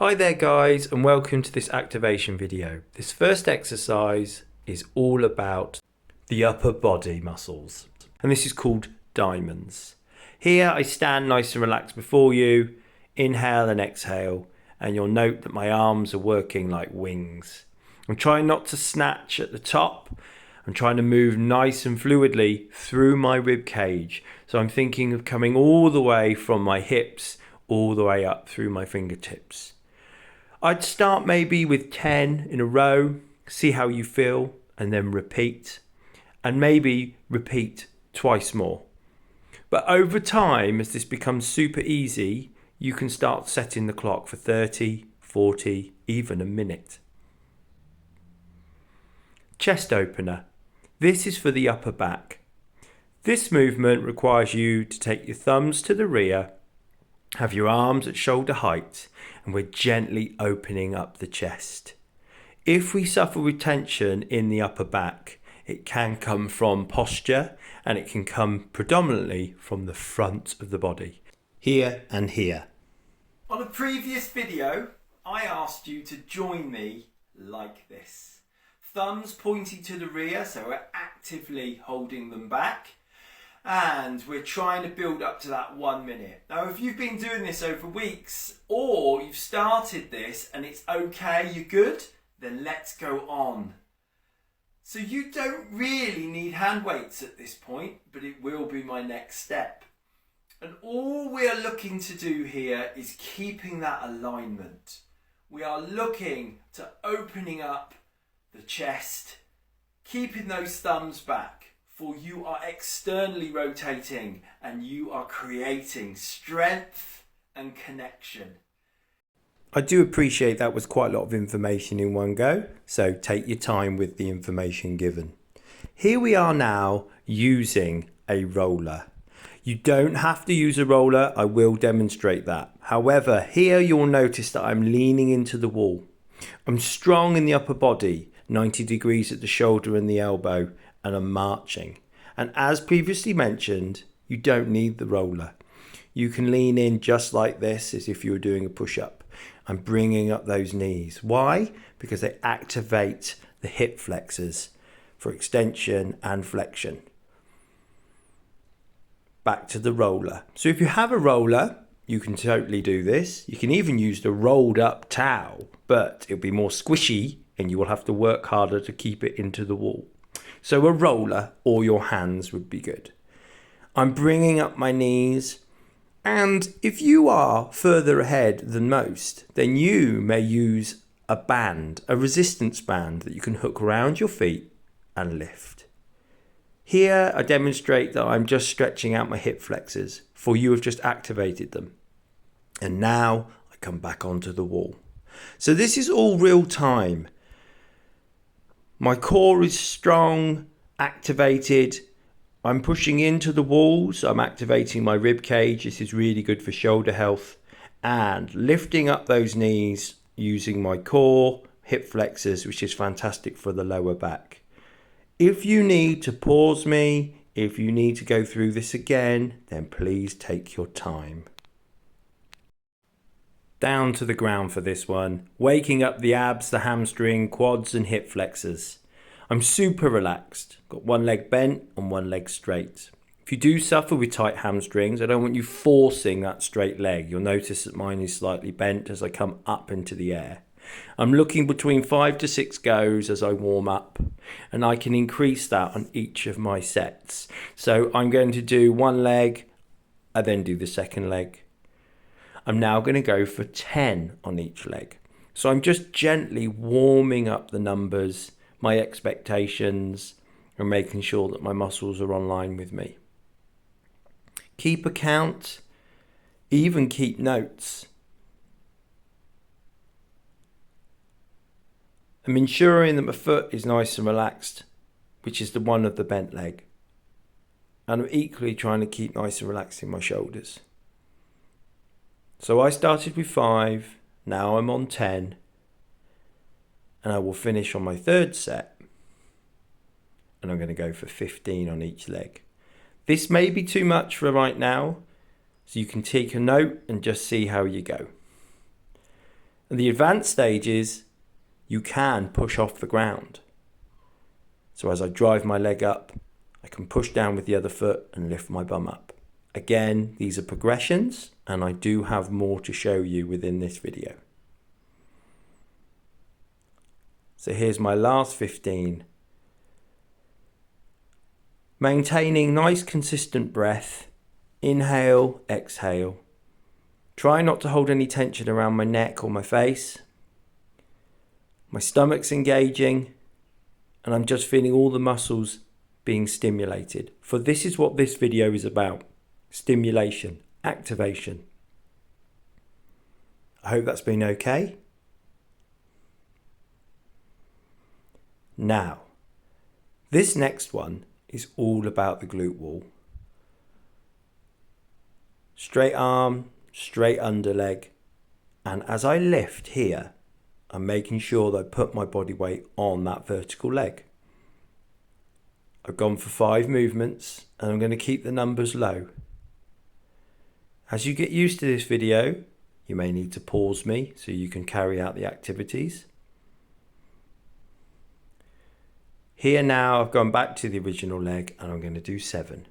Hi there guys, and welcome to this activation video. This first exercise is all about the upper body muscles, and this is called diamonds. Here I stand nice and relaxed before you, inhale and exhale, and you'll note that my arms are working like wings. I'm trying not to snatch at the top. I'm trying to move nice and fluidly through my rib cage. So I'm thinking of coming all the way from my hips all the way up through my fingertips. I'd start maybe with 10 in a row, see how you feel, and then repeat. And maybe repeat twice more. But over time, as this becomes super easy, you can start setting the clock for 30, 40, even a minute. Chest opener. This is for the upper back. This movement requires you to take your thumbs to the rear, have your arms at shoulder height, and we're gently opening up the chest. If we suffer with tension in the upper back, it can come from posture and it can come predominantly from the front of the body, here and here. On a previous video, I asked you to join me like this. Thumbs pointing to the rear, so we're actively holding them back. And we're trying to build up to that 1 minute. Now, if you've been doing this over weeks, or you've started this and it's okay, you're good, then let's go on. So you don't really need hand weights at this point, but it will be my next step. And all we are looking to do here is keeping that alignment. We are looking to opening up the chest, keeping those thumbs back. For you are externally rotating and you are creating strength and connection. I do appreciate that was quite a lot of information in one go, so take your time with the information given. Here we are now using a roller. You don't have to use a roller, I will demonstrate that. However, here you'll notice that I'm leaning into the wall. I'm strong in the upper body, 90 degrees at the shoulder and the elbow, and I'm marching. And as previously mentioned, you don't need the roller. You can lean in just like this as if you were doing a push-up. I'm bringing up those knees. Why? Because they activate the hip flexors for extension and flexion. Back to the roller. So if you have a roller, you can totally do this. You can even use the rolled up towel, but it'll be more squishy and you will have to work harder to keep it into the wall. So a roller or your hands would be good. I'm bringing up my knees, and if you are further ahead than most, then you may use a band, a resistance band that you can hook around your feet and lift. Here I demonstrate that I'm just stretching out my hip flexors, for you have just activated them. And now I come back onto the wall. So this is all real time. My core is strong, activated. I'm pushing into the walls. I'm activating my rib cage. This is really good for shoulder health. And lifting up those knees using my core, hip flexors, which is fantastic for the lower back. If you need to pause me, if you need to go through this again, then please take your time. Down to the ground for this one, waking up the abs, the hamstring, quads and hip flexors. I'm super relaxed, got one leg bent and one leg straight. If you do suffer with tight hamstrings, I don't want you forcing that straight leg. You'll notice that mine is slightly bent as I come up into the air. I'm looking between 5 to 6 goes as I warm up, and I can increase that on each of my sets. So I'm going to do one leg, I then do the second leg. I'm now going to go for 10 on each leg. So I'm just gently warming up the numbers, my expectations, and making sure that my muscles are online with me. Keep a count, even keep notes. I'm ensuring that my foot is nice and relaxed, which is the one of the bent leg. And I'm equally trying to keep nice and relaxed in my shoulders. So I started with 5, now I'm on 10, and I will finish on my third set, and I'm going to go for 15 on each leg. This may be too much for right now, so you can take a note and just see how you go. And the advanced stages, you can push off the ground. So as I drive my leg up, I can push down with the other foot and lift my bum up. Again, these are progressions, and I do have more to show you within this video. So here's my last 15. Maintaining nice consistent breath. Inhale, exhale. Try not to hold any tension around my neck or my face. My stomach's engaging, and I'm just feeling all the muscles being stimulated. For this is what this video is about. Stimulation, activation. I hope that's been okay. Now, this next one is all about the glute wall. Straight arm, straight under leg, and as I lift here, I'm making sure that I put my body weight on that vertical leg. I've gone for 5 movements, and I'm going to keep the numbers low. As you get used to this video, you may need to pause me so you can carry out the activities. Here now, I've gone back to the original leg, and I'm going to do 7.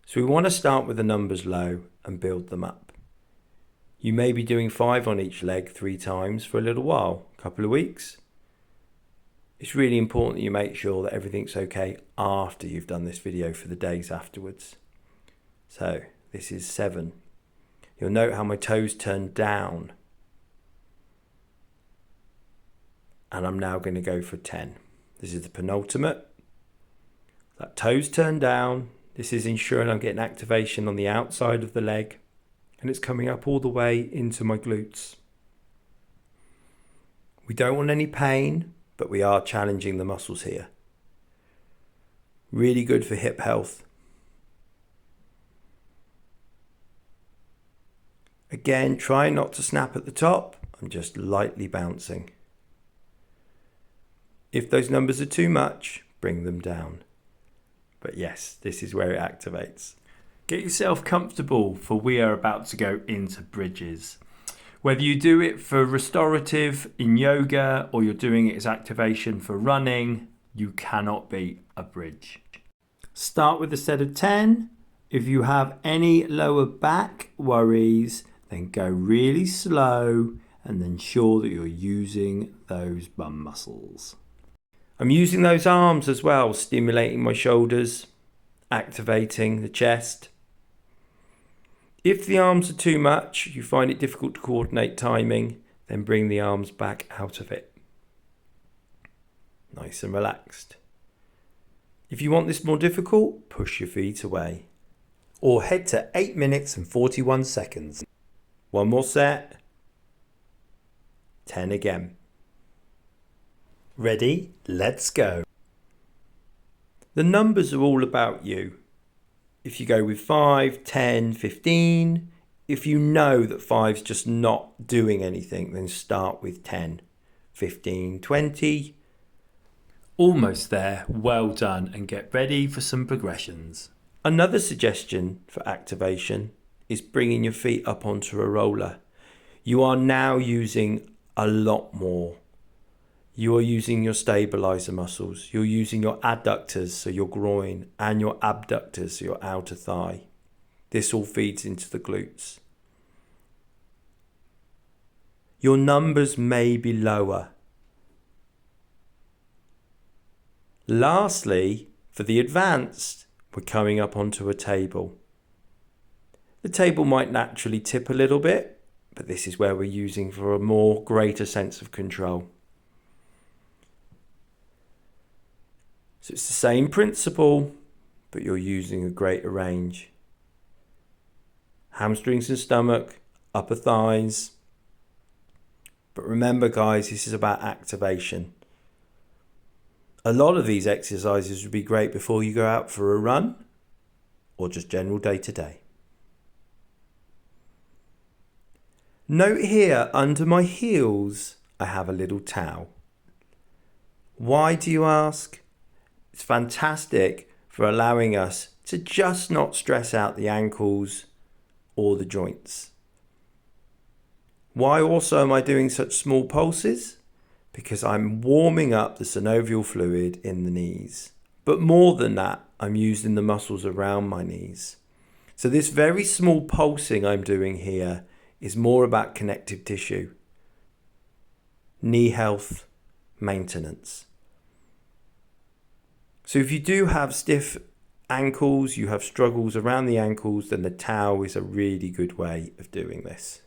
So we want to start with the numbers low and build them up. You may be doing 5 on each leg 3 times for a little while, a couple of weeks. It's really important that you make sure that everything's okay after you've done this video for the days afterwards. So this is 7. You'll note how my toes turn down. And I'm now going to go for 10. This is the penultimate. That toes turn down. This is ensuring I'm getting activation on the outside of the leg, and it's coming up all the way into my glutes. We don't want any pain, but we are challenging the muscles here. Really good for hip health. Again, try not to snap at the top. I'm just lightly bouncing. If those numbers are too much, bring them down. But yes, this is where it activates. Get yourself comfortable, for we are about to go into bridges. Whether you do it for restorative in yoga or you're doing it as activation for running, you cannot beat a bridge. Start with a set of 10. If you have any lower back worries, then go really slow and ensure that you're using those bum muscles. I'm using those arms as well, stimulating my shoulders, activating the chest. If the arms are too much, you find it difficult to coordinate timing, then bring the arms back out of it. Nice and relaxed. If you want this more difficult, push your feet away. Or head to 8 minutes and 41 seconds. One more set. 10 again. Ready? Let's go. The numbers are all about you. If you go with 5, 10, 15, if you know that 5's just not doing anything, then start with 10, 15, 20. Almost there, well done, and get ready for some progressions. Another suggestion for activation is bringing your feet up onto a roller. You are now using a lot more. You are using your stabilizer muscles. You're using your adductors, so your groin, and your abductors, so your outer thigh. This all feeds into the glutes. Your numbers may be lower. Lastly, for the advanced, we're coming up onto a table. The table might naturally tip a little bit, but this is where we're using for a more greater sense of control. So it's the same principle, but you're using a greater range. Hamstrings and stomach, upper thighs. But remember guys, this is about activation. A lot of these exercises would be great before you go out for a run or just general day to day. Note here under my heels, I have a little towel. Why do you ask? It's fantastic for allowing us to just not stress out the ankles or the joints. Why also am I doing such small pulses? Because I'm warming up the synovial fluid in the knees. But more than that, I'm using the muscles around my knees. So this very small pulsing I'm doing here is more about connective tissue, knee health, maintenance. So if you do have stiff ankles, you have struggles around the ankles, then the towel is a really good way of doing this.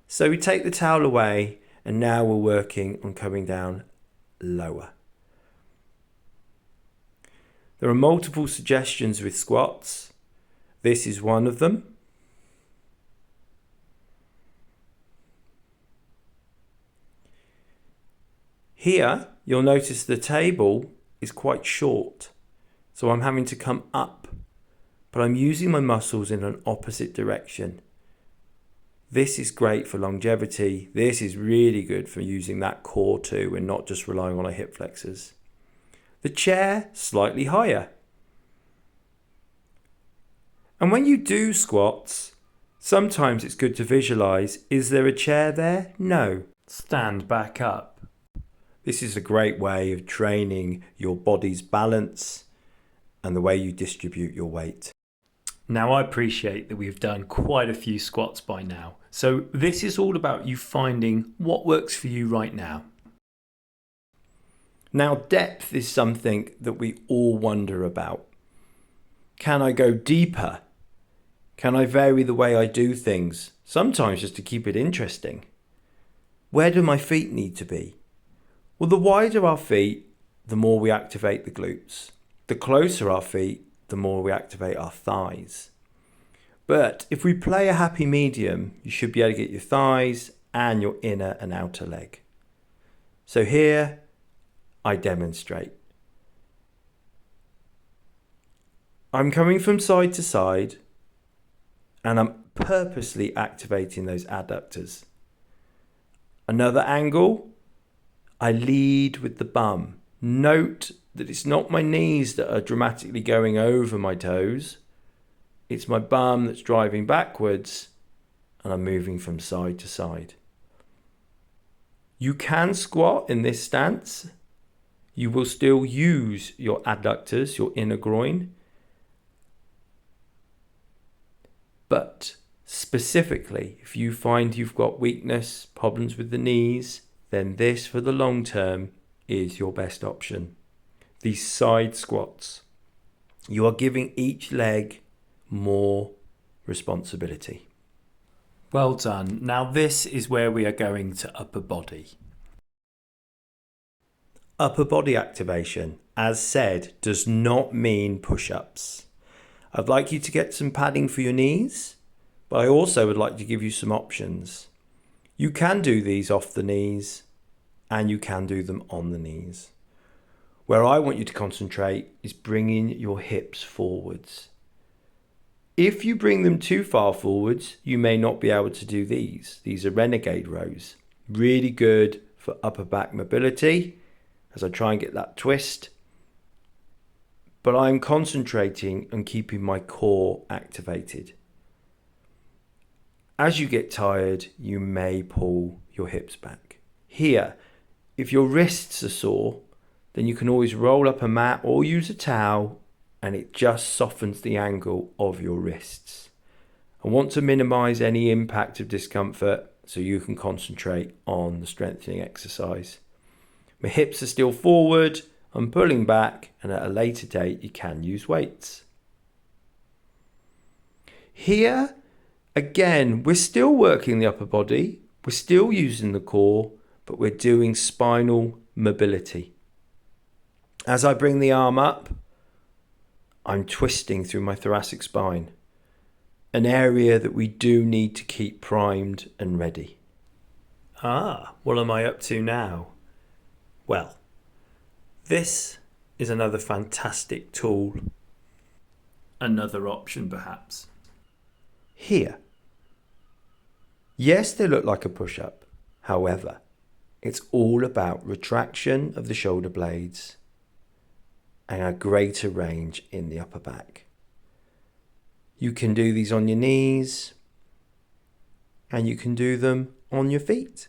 So we take the towel away, and now we're working on coming down lower. There are multiple suggestions with squats. This is one of them. Here, you'll notice the table is quite short, so I'm having to come up, but I'm using my muscles in an opposite direction. This is great for longevity. This is really good for using that core too and not just relying on our hip flexors. The chair, slightly higher. And when you do squats, sometimes it's good to visualize, is there a chair there? No. Stand back up. This is a great way of training your body's balance and the way you distribute your weight. Now, I appreciate that we've done quite a few squats by now. So this is all about you finding what works for you right now. Now, depth is something that we all wonder about. Can I go deeper? Can I vary the way I do things? Sometimes just to keep it interesting. Where do my feet need to be? Well, the wider our feet, the more we activate the glutes. The closer our feet, the more we activate our thighs. But if we play a happy medium, you should be able to get your thighs and your inner and outer leg. So here, I demonstrate. I'm coming from side to side, and I'm purposely activating those adductors. Another angle, I lead with the bum. Note that it's not my knees that are dramatically going over my toes. It's my bum that's driving backwards, and I'm moving from side to side. You can squat in this stance. You will still use your adductors, your inner groin. But specifically, if you find you've got weakness, problems with the knees, then this for the long term is your best option. These side squats. You are giving each leg more responsibility. Well done. Now this is where we are going to upper body. Upper body activation, as said, does not mean push-ups. I'd like you to get some padding for your knees, but I also would like to give you some options. You can do these off the knees, and you can do them on the knees. Where I want you to concentrate is bringing your hips forwards. If you bring them too far forwards, you may not be able to do these. These are renegade rows. Really good for upper back mobility as I try and get that twist. But I'm concentrating on keeping my core activated. As you get tired, you may pull your hips back. Here, if your wrists are sore, then you can always roll up a mat or use a towel, and it just softens the angle of your wrists. I want to minimize any impact of discomfort so you can concentrate on the strengthening exercise. My hips are still forward, I'm pulling back, and at a later date you can use weights. Here, again, we're still working the upper body, we're still using the core, but we're doing spinal mobility. As I bring the arm up, I'm twisting through my thoracic spine, an area that we do need to keep primed and ready. What am I up to now? Well, this is another fantastic tool. Another option perhaps. Here. Yes, they look like a push-up. However, it's all about retraction of the shoulder blades and a greater range in the upper back. You can do these on your knees, and you can do them on your feet.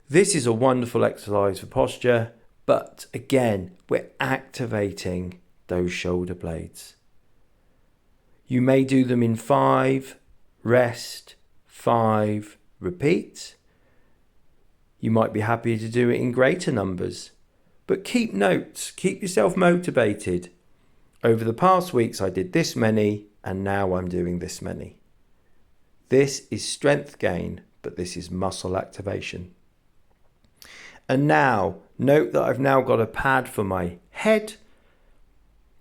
This is a wonderful exercise for posture, but again, we're activating those shoulder blades. You may do them in 5, rest, 5, repeat. You might be happy to do it in greater numbers, but keep notes, keep yourself motivated. Over the past weeks, I did this many, and now I'm doing this many. This is strength gain, but this is muscle activation. And now, note that I've now got a pad for my head.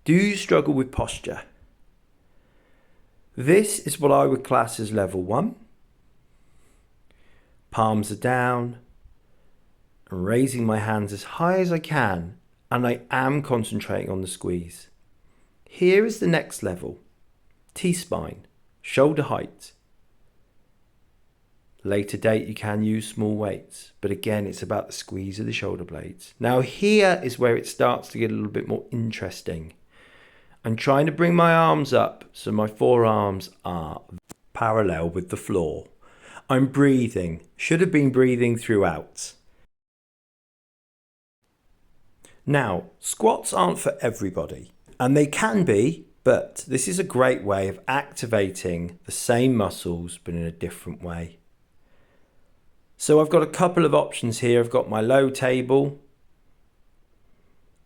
Do you struggle with posture? This is what I would class as level 1. Palms are down. I'm raising my hands as high as I can, and I am concentrating on the squeeze. Here is the next level. T-spine, shoulder height. Later date you can use small weights, but again it's about the squeeze of the shoulder blades. Now here is where it starts to get a little bit more interesting. I'm trying to bring my arms up so my forearms are parallel with the floor. I'm breathing, should have been breathing throughout. Now, squats aren't for everybody, and they can be, but this is a great way of activating the same muscles but in a different way. So I've got a couple of options here. I've got my low table.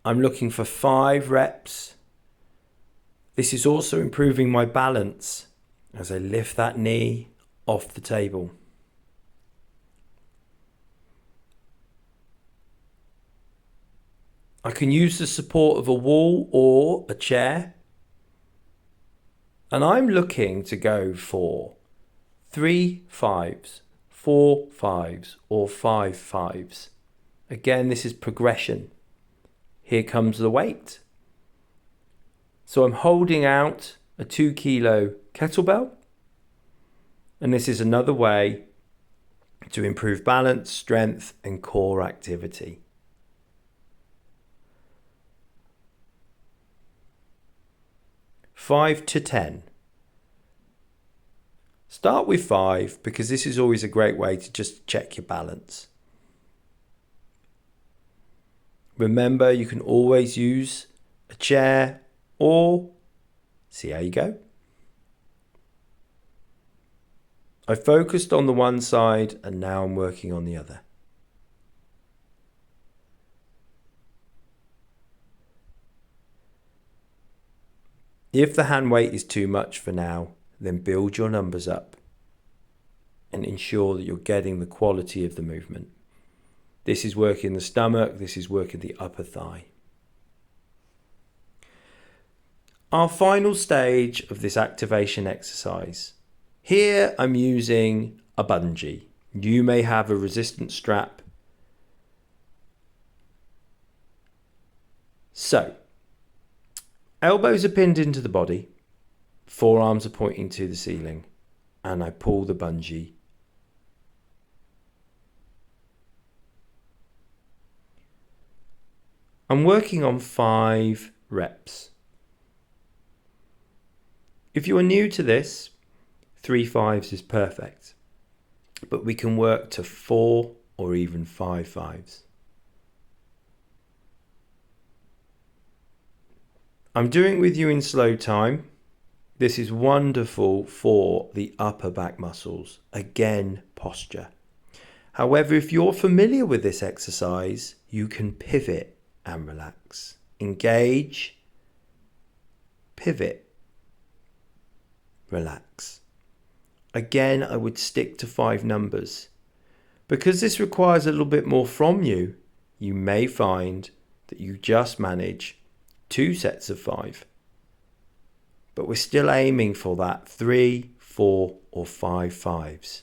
I'm looking for 5 reps. This is also improving my balance as I lift that knee off the table. I can use the support of a wall or a chair. And I'm looking to go for 3 5s, 4 5s, or 5 5s. Again, this is progression. Here comes the weight. So I'm holding out a 2 kilo kettlebell. And this is another way to improve balance, strength, and core activity. Five to 10. Start with 5 because this is always a great way to just check your balance. Remember, you can always use a chair or see how you go. I focused on the one side and now I'm working on the other. If the hand weight is too much for now, then build your numbers up and ensure that you're getting the quality of the movement. This is working the stomach, this is working the upper thigh. Our final stage of this activation exercise. Here I'm using a bungee. You may have a resistance strap. So, elbows are pinned into the body, forearms are pointing to the ceiling, and I pull the bungee. I'm working on 5 reps. If you are new to this, 3 5s is perfect, but we can work to 4 or even 5 5s. I'm doing it with you in slow time. This is wonderful for the upper back muscles. Again, posture. However, if you're familiar with this exercise, you can pivot and relax. Engage, pivot, relax. Again, I would stick to 5 numbers. Because this requires a little bit more from you, you may find that you just manage 2 sets of 5. But we're still aiming for that 3, 4, or 5 5s.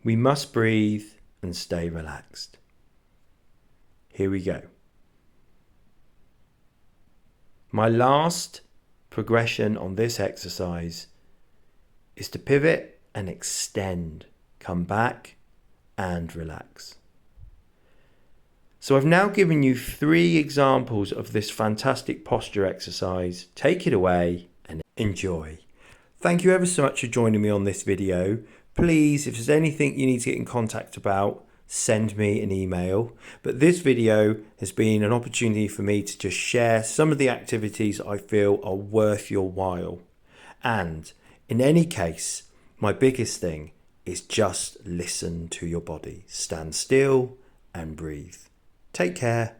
We must breathe and stay relaxed. Here we go. My last progression on this exercise is to pivot and extend. Come back and relax. So I've now given you 3 examples of this fantastic posture exercise. Take it away and enjoy. Thank you ever so much for joining me on this video. Please, if there's anything you need to get in contact about, send me an email. But this video has been an opportunity for me to just share some of the activities I feel are worth your while. And in any case, my biggest thing is just listen to your body. Stand still and breathe. Take care.